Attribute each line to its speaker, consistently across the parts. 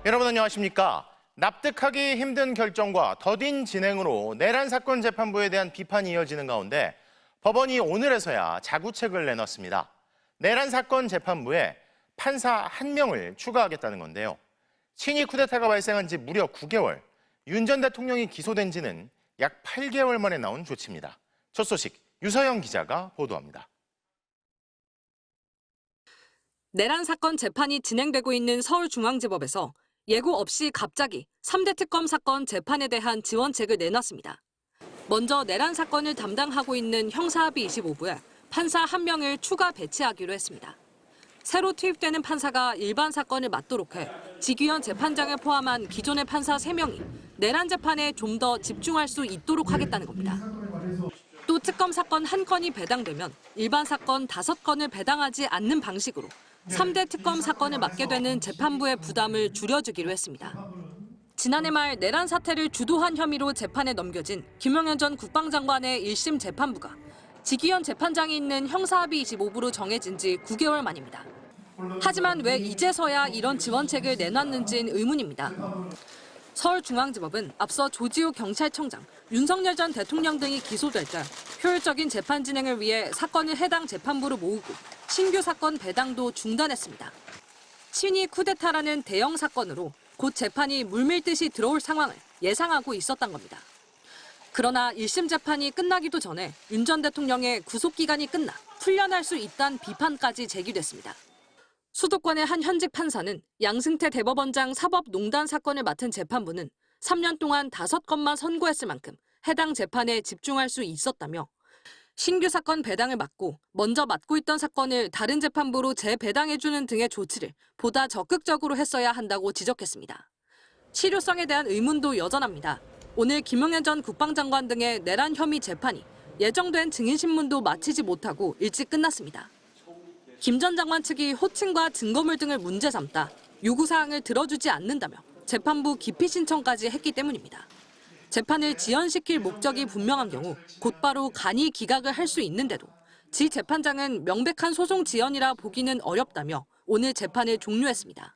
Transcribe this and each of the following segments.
Speaker 1: 여러분 안녕하십니까? 납득하기 힘든 결정과 더딘 진행으로 내란 사건 재판부에 대한 비판이 이어지는 가운데 법원이 오늘에서야 자구책을 내놨습니다. 내란 사건 재판부에 판사 1명을 추가하겠다는 건데요. 친위 쿠데타가 발생한 지 무려 9개월, 윤 전 대통령이 기소된 지는 약 8개월 만에 나온 조치입니다. 첫 소식 유서영 기자가 보도합니다.
Speaker 2: 내란 사건 재판이 진행되고 있는 서울중앙지법에서 예고 없이 갑자기 3대 특검 사건 재판에 대한 지원책을 내놨습니다. 먼저 내란 사건을 담당하고 있는 형사합의 25부에 판사 1명을 추가 배치하기로 했습니다. 새로 투입되는 판사가 일반 사건을 맡도록 해 지규현 재판장을 포함한 기존의 판사 3명이 내란 재판에 좀 더 집중할 수 있도록 하겠다는 겁니다. 또 특검 사건 1건이 배당되면 일반 사건 5건을 배당하지 않는 방식으로 3대 특검 사건을 맡게 되는 재판부의 부담을 줄여주기로 했습니다. 지난해 말 내란 사태를 주도한 혐의로 재판에 넘겨진 김용현 전 국방장관의 1심 재판부가 지기현 재판장이 있는 형사합의 25부로 정해진 지 9개월 만입니다. 하지만 왜 이제서야 이런 지원책을 내놨는지는 의문입니다. 서울중앙지법은 앞서 조지호 경찰청장, 윤석열 전 대통령 등이 기소될 때 효율적인 재판 진행을 위해 사건을 해당 재판부로 모으고 신규 사건 배당도 중단했습니다. 친위 쿠데타라는 대형 사건으로 곧 재판이 물밀듯이 들어올 상황을 예상하고 있었던 겁니다. 그러나 1심 재판이 끝나기도 전에 윤 전 대통령의 구속기간이 끝나 풀려날 수 있다는 비판까지 제기됐습니다. 수도권의 한 현직 판사는 양승태 대법원장 사법농단 사건을 맡은 재판부는 3년 동안 5건만 선고했을 만큼 해당 재판에 집중할 수 있었다며 신규 사건 배당을 막고 먼저 맡고 있던 사건을 다른 재판부로 재배당해주는 등의 조치를 보다 적극적으로 했어야 한다고 지적했습니다. 실효성에 대한 의문도 여전합니다. 오늘 김용현 전 국방장관 등의 내란 혐의 재판이 예정된 증인신문도 마치지 못하고 일찍 끝났습니다. 김 전 장관 측이 호칭과 증거물 등을 문제 삼다 요구사항을 들어주지 않는다며 재판부 기피 신청까지 했기 때문입니다. 재판을 지연시킬 목적이 분명한 경우 곧바로 간이 기각을 할 수 있는데도 지 재판장은 명백한 소송 지연이라 보기는 어렵다며 오늘 재판을 종료했습니다.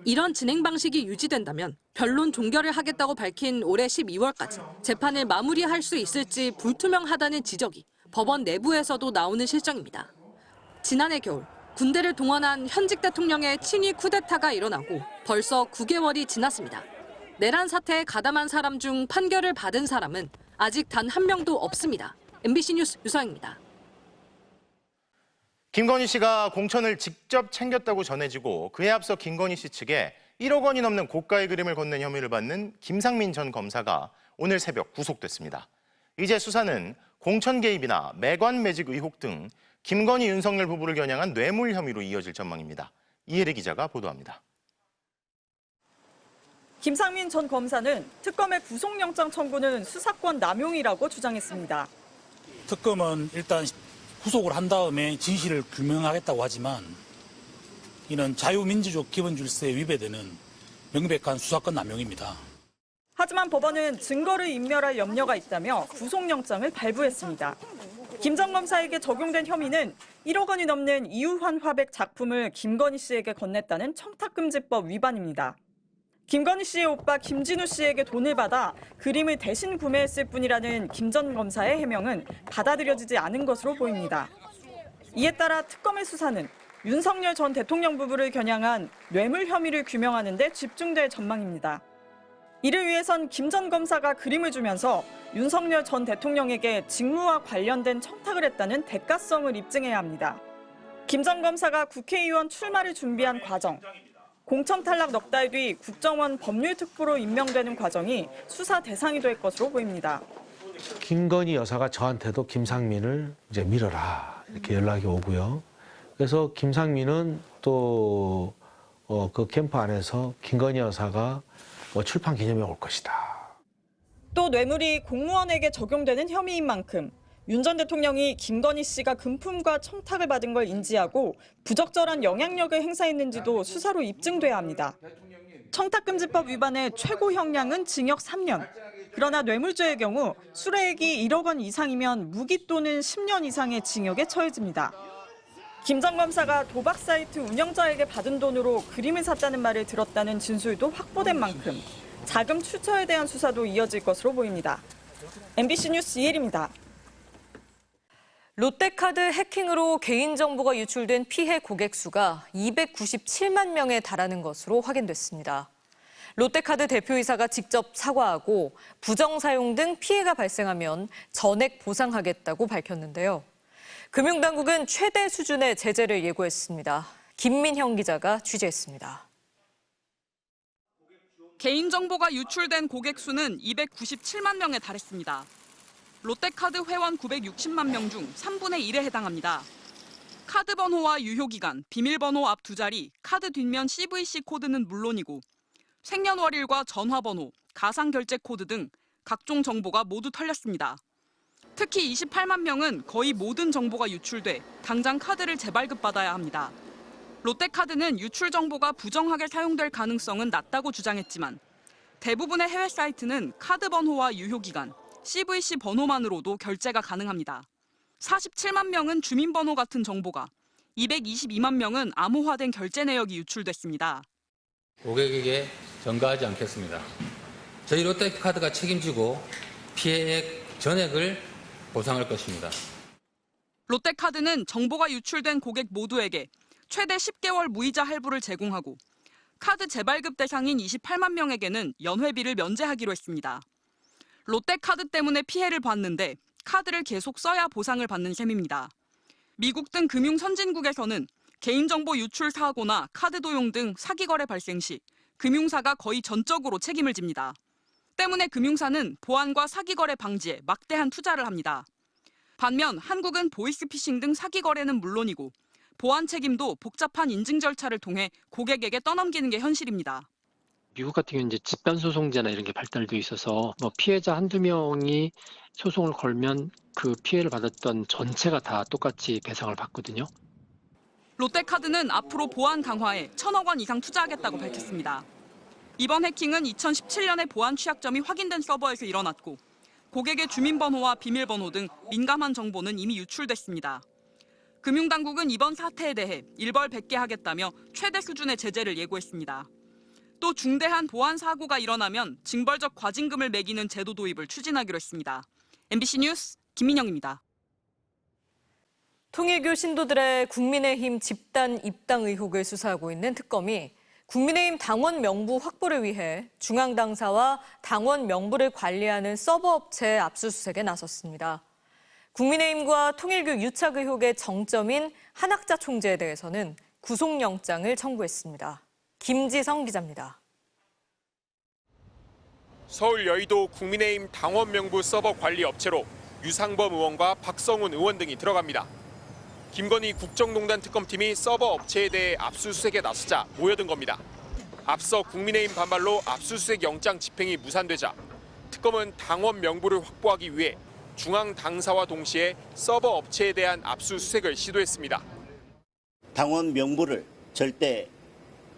Speaker 2: 이런 진행 방식이 유지된다면 변론 종결을 하겠다고 밝힌 올해 12월까지 재판을 마무리할 수 있을지 불투명하다는 지적이 법원 내부에서도 나오는 실정입니다. 지난해 겨울 군대를 동원한 현직 대통령의 친위 쿠데타가 일어나고 벌써 9개월이 지났습니다. 내란 사태에 가담한 사람 중 판결을 받은 사람은 아직 단 1명도 없습니다. MBC 뉴스 유서영입니다.
Speaker 1: 김건희 씨가 공천을 직접 챙겼다고 전해지고 그에 앞서 김건희 씨 측에 1억 원이 넘는 고가의 그림을 건넨 혐의를 받는 김상민 전 검사가 오늘 새벽 구속됐습니다. 이제 수사는 공천 개입이나 매관 매직 의혹 등 김건희 윤석열 부부를 겨냥한 뇌물 혐의로 이어질 전망입니다. 이혜리 기자가 보도합니다.
Speaker 3: 김상민 전 검사는 특검의 구속영장 청구는 수사권 남용이라고 주장했습니다.
Speaker 4: 특검은 일단 구속을 한 다음에 진실을 규명하겠다고 하지만 이는 자유민주주의 기본 질서에 위배되는 명백한 수사권 남용입니다.
Speaker 3: 하지만 법원은 증거를 인멸할 염려가 있다며 구속영장을 발부했습니다. 김 전 검사에게 적용된 혐의는 1억 원이 넘는 이유환 화백 작품을 김건희 씨에게 건넸다는 청탁금지법 위반입니다. 김건희 씨의 오빠 김진우 씨에게 돈을 받아 그림을 대신 구매했을 뿐이라는 김 전 검사의 해명은 받아들여지지 않은 것으로 보입니다. 이에 따라 특검의 수사는 윤석열 전 대통령 부부를 겨냥한 뇌물 혐의를 규명하는 데 집중될 전망입니다. 이를 위해선 김 전 검사가 그림을 주면서 윤석열 전 대통령에게 직무와 관련된 청탁을 했다는 대가성을 입증해야 합니다. 김 전 검사가 국회의원 출마를 준비한 과정, 공천 탈락 넉 달 뒤 국정원 법률특보로 임명되는 과정이 수사 대상이 될 것으로 보입니다.
Speaker 5: 김건희 여사가 저한테도 김상민을 이제 밀어라 이렇게 연락이 오고요. 그래서 김상민은 또 그 캠프 안에서 김건희 여사가 출판 기념회에 올 것이다.
Speaker 3: 또 뇌물이 공무원에게 적용되는 혐의인 만큼 윤 전 대통령이 김건희 씨가 금품과 청탁을 받은 걸 인지하고 부적절한 영향력을 행사했는지도 수사로 입증돼야 합니다. 청탁금지법 위반의 최고 형량은 징역 3년. 그러나 뇌물죄의 경우 수뢰액이 1억 원 이상이면 무기 또는 10년 이상의 징역에 처해집니다. 김 전 검사가 도박 사이트 운영자에게 받은 돈으로 그림을 샀다는 말을 들었다는 진술도 확보된 만큼 자금 출처에 대한 수사도 이어질 것으로 보입니다. MBC 뉴스 이혜리입니다.
Speaker 2: 롯데카드 해킹으로 개인정보가 유출된 피해 고객 수가 297만 명에 달하는 것으로 확인됐습니다. 롯데카드 대표이사가 직접 사과하고 부정사용 등 피해가 발생하면 전액 보상하겠다고 밝혔는데요. 금융당국은 최대 수준의 제재를 예고했습니다. 김민형 기자가 취재했습니다.
Speaker 6: 개인정보가 유출된 고객 수는 297만 명에 달했습니다. 롯데카드 회원 960만 명 중 3분의 1에 해당합니다. 카드 번호와 유효기간, 비밀번호 앞 두 자리, 카드 뒷면 CVC 코드는 물론이고 생년월일과 전화번호, 가상결제 코드 등 각종 정보가 모두 털렸습니다. 특히 28만 명은 거의 모든 정보가 유출돼 당장 카드를 재발급받아야 합니다. 롯데카드는 유출 정보가 부정하게 사용될 가능성은 낮다고 주장했지만 대부분의 해외 사이트는 카드 번호와 유효기간, CVC 번호만으로도 결제가 가능합니다. 47만 명은 주민번호 같은 정보가, 222만 명은 암호화된 결제 내역이 유출됐습니다.
Speaker 7: 고객에게 전가하지 않겠습니다. 저희 롯데카드가 책임지고 피해액 전액을 보상할 것입니다.
Speaker 6: 롯데카드는 정보가 유출된 고객 모두에게 최대 10개월 무이자 할부를 제공하고 카드 재발급 대상인 28만 명에게는 연회비를 면제하기로 했습니다. 롯데카드 때문에 피해를 봤는데 카드를 계속 써야 보상을 받는 셈입니다. 미국 등 금융 선진국에서는 개인정보 유출 사고나 카드 도용 등 사기 거래 발생 시 금융사가 거의 전적으로 책임을 집니다. 때문에 금융사는 보안과 사기 거래 방지에 막대한 투자를 합니다. 반면 한국은 보이스피싱 등 사기 거래는 물론이고 보안 책임도 복잡한 인증 절차를 통해 고객에게 떠넘기는 게 현실입니다.
Speaker 8: 미국 같은 경우는 이제 집단소송제나 이런 게 발달돼 있어서 피해자 한두 명이 소송을 걸면 그 피해를 받았던 전체가 다 똑같이 배상을 받거든요.
Speaker 6: 롯데카드는 앞으로 보안 강화에 1,000억 원 이상 투자하겠다고 밝혔습니다. 이번 해킹은 2017년에 보안 취약점이 확인된 서버에서 일어났고 고객의 주민번호와 비밀번호 등 민감한 정보는 이미 유출됐습니다. 금융당국은 이번 사태에 대해 일벌백계하겠다며 최대 수준의 제재를 예고했습니다. 또 중대한 보안 사고가 일어나면 징벌적 과징금을 매기는 제도 도입을 추진하기로 했습니다. MBC 뉴스 김민영입니다.
Speaker 2: 통일교 신도들의 국민의힘 집단 입당 의혹을 수사하고 있는 특검이 국민의힘 당원 명부 확보를 위해 중앙당사와 당원 명부를 관리하는 서버업체 압수수색에 나섰습니다. 국민의힘과 통일교 유착 의혹의 정점인 한학자 총재에 대해서는 구속영장을 청구했습니다. 김지성 기자입니다.
Speaker 9: 서울 여의도 국민의힘 당원 명부 서버 관리 업체로 유상범 의원과 박성훈 의원 등이 들어갑니다. 김건희 국정농단 특검팀이 서버 업체에 대해 압수수색에 나서자 모여든 겁니다. 앞서 국민의힘 반발로 압수수색 영장 집행이 무산되자 특검은 당원 명부를 확보하기 위해 중앙 당사와 동시에 서버 업체에 대한 압수수색을 시도했습니다.
Speaker 10: 당원 명부를 절대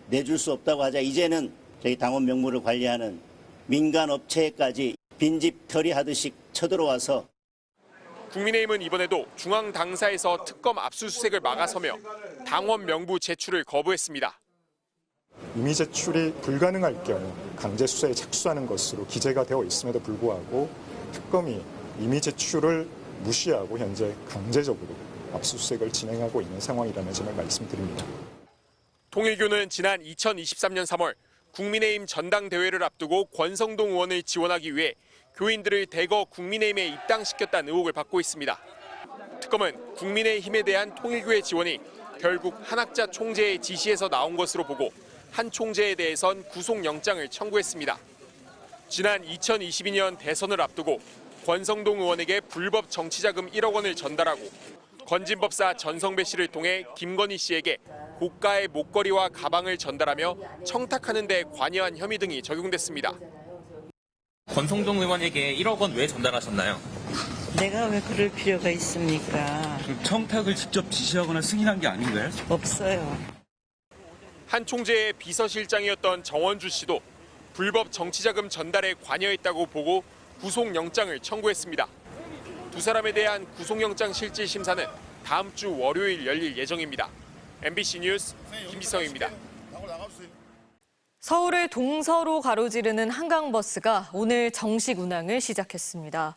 Speaker 10: 내줄 수 없다고 하자 이제는 저희 당원 명부를 관리하는 민간 업체까지 빈집 털이하듯이 쳐들어와서
Speaker 9: 국민의힘은 이번에도 중앙 당사에서 특검 압수수색을 막아서며 당원 명부 제출을 거부했습니다.
Speaker 11: 이미 제출이 불가능할 경우 강제 수사에 착수하는 것으로 기재가 되어 있음에도 불구하고 특검이 이미 제출을 무시하고 현재 강제적으로 압수수색을 진행하고 있는 상황이라는 점을 말씀드립니다.
Speaker 9: 통일교는 지난 2023년 3월 국민의힘 전당대회를 앞두고 권성동 의원을 지원하기 위해 교인들을 대거 국민의힘에 입당시켰다는 의혹을 받고 있습니다. 특검은 국민의힘에 대한 통일교의 지원이 결국 한학자 총재의 지시에서 나온 것으로 보고 한 총재에 대해선 구속영장을 청구했습니다. 지난 2022년 대선을 앞두고 권성동 의원에게 불법 정치자금 1억 원을 전달하고 건진법사 전성배 씨를 통해 김건희 씨에게 고가의 목걸이와 가방을 전달하며 청탁하는 데 관여한 혐의 등이 적용됐습니다.
Speaker 12: 권성동 의원에게 1억 원 왜 전달하셨나요?
Speaker 13: 내가 왜 그럴 필요가 있습니까?
Speaker 12: 청탁을 직접 지시하거나 승인한 게 아닌가요?
Speaker 13: 없어요.
Speaker 9: 한 총재의 비서실장이었던 정원주 씨도 불법 정치자금 전달에 관여했다고 보고 구속영장을 청구했습니다. 두 사람에 대한 구속영장 실질 심사는 다음 주 월요일 열릴 예정입니다. MBC 뉴스 김지성입니다.
Speaker 14: 서울을 동서로 가로지르는 한강버스가 오늘 정식 운항을 시작했습니다.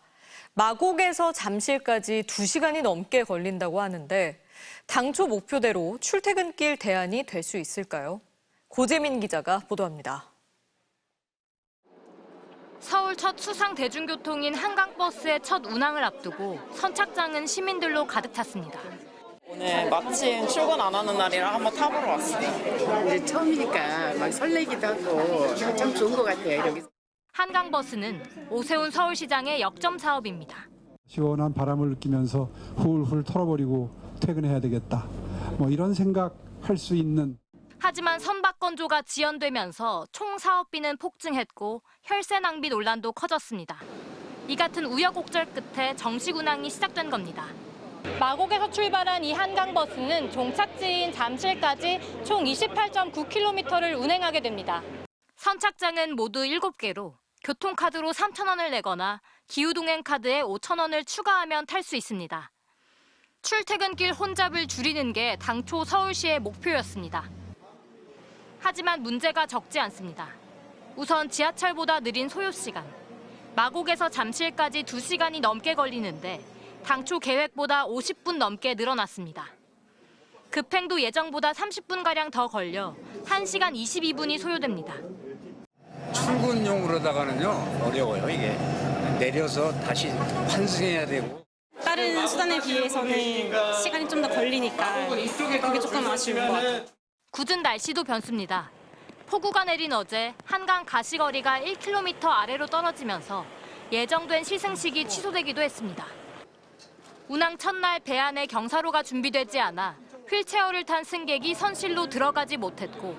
Speaker 14: 마곡에서 잠실까지 2시간이 넘게 걸린다고 하는데 당초 목표대로 출퇴근길 대안이 될 수 있을까요? 고재민 기자가 보도합니다.
Speaker 15: 서울 첫 수상 대중교통인 한강버스의 첫 운항을 앞두고 선착장은 시민들로 가득 찼습니다.
Speaker 16: 오늘 마침 출근 안 하는 날이라 한번 타보러 왔어요.
Speaker 17: 이제 처음이니까 막 설레기도 하고 참 좋은 것 같아요. 이렇게.
Speaker 15: 한강버스는 오세훈 서울시장의 역점 사업입니다.
Speaker 18: 시원한 바람을 느끼면서 훌훌 털어버리고 퇴근해야 되겠다. 뭐 이런 생각할 수 있는.
Speaker 15: 하지만 선박 건조가 지연되면서 총 사업비는 폭증했고 혈세 낭비 논란도 커졌습니다. 이 같은 우여곡절 끝에 정식 운항이 시작된 겁니다.
Speaker 19: 마곡에서 출발한 이 한강버스는 종착지인 잠실까지 총 28.9km를 운행하게 됩니다.
Speaker 15: 선착장은 모두 7개로 교통카드로 3,000원을 내거나 기후동행 카드에 5,000원을 추가하면 탈 수 있습니다. 출퇴근길 혼잡을 줄이는 게 당초 서울시의 목표였습니다. 하지만 문제가 적지 않습니다. 우선 지하철보다 느린 소요시간. 마곡에서 잠실까지 2시간이 넘게 걸리는데 당초 계획보다 50분 넘게 늘어났습니다. 급행도 예정보다 30분가량 더 걸려 1시간 22분이 소요됩니다.
Speaker 20: 출근용으로다가는요 어려워요. 이게 내려서 다시 환승해야 되고.
Speaker 19: 다른 수단에 비해서는 시간이 좀 더 걸리니까 그게 조금 아쉬운 것 같아요.
Speaker 15: 굳은 날씨도 변수입니다. 폭우가 내린 어제 한강 가시거리가 1km 아래로 떨어지면서 예정된 시승식이 취소되기도 했습니다. 운항 첫날 배 안에 경사로가 준비되지 않아 휠체어를 탄 승객이 선실로 들어가지 못했고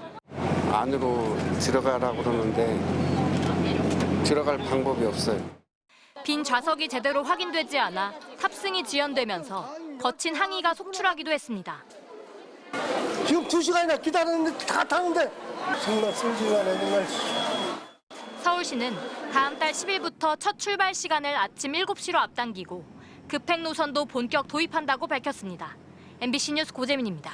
Speaker 21: 안으로 들어가라고 그러는데 들어갈 방법이 없어요.
Speaker 15: 빈 좌석이 제대로 확인되지 않아 탑승이 지연되면서 거친 항의가 속출하기도 했습니다.
Speaker 22: 지금 2시간이나 기다렸는데 다 타는데 정말 승진하네 정말.
Speaker 15: 서울시는 다음 달 10일부터 첫 출발 시간을 아침 7시로 앞당기고 급행 노선도 본격 도입한다고 밝혔습니다. MBC 뉴스 고재민입니다.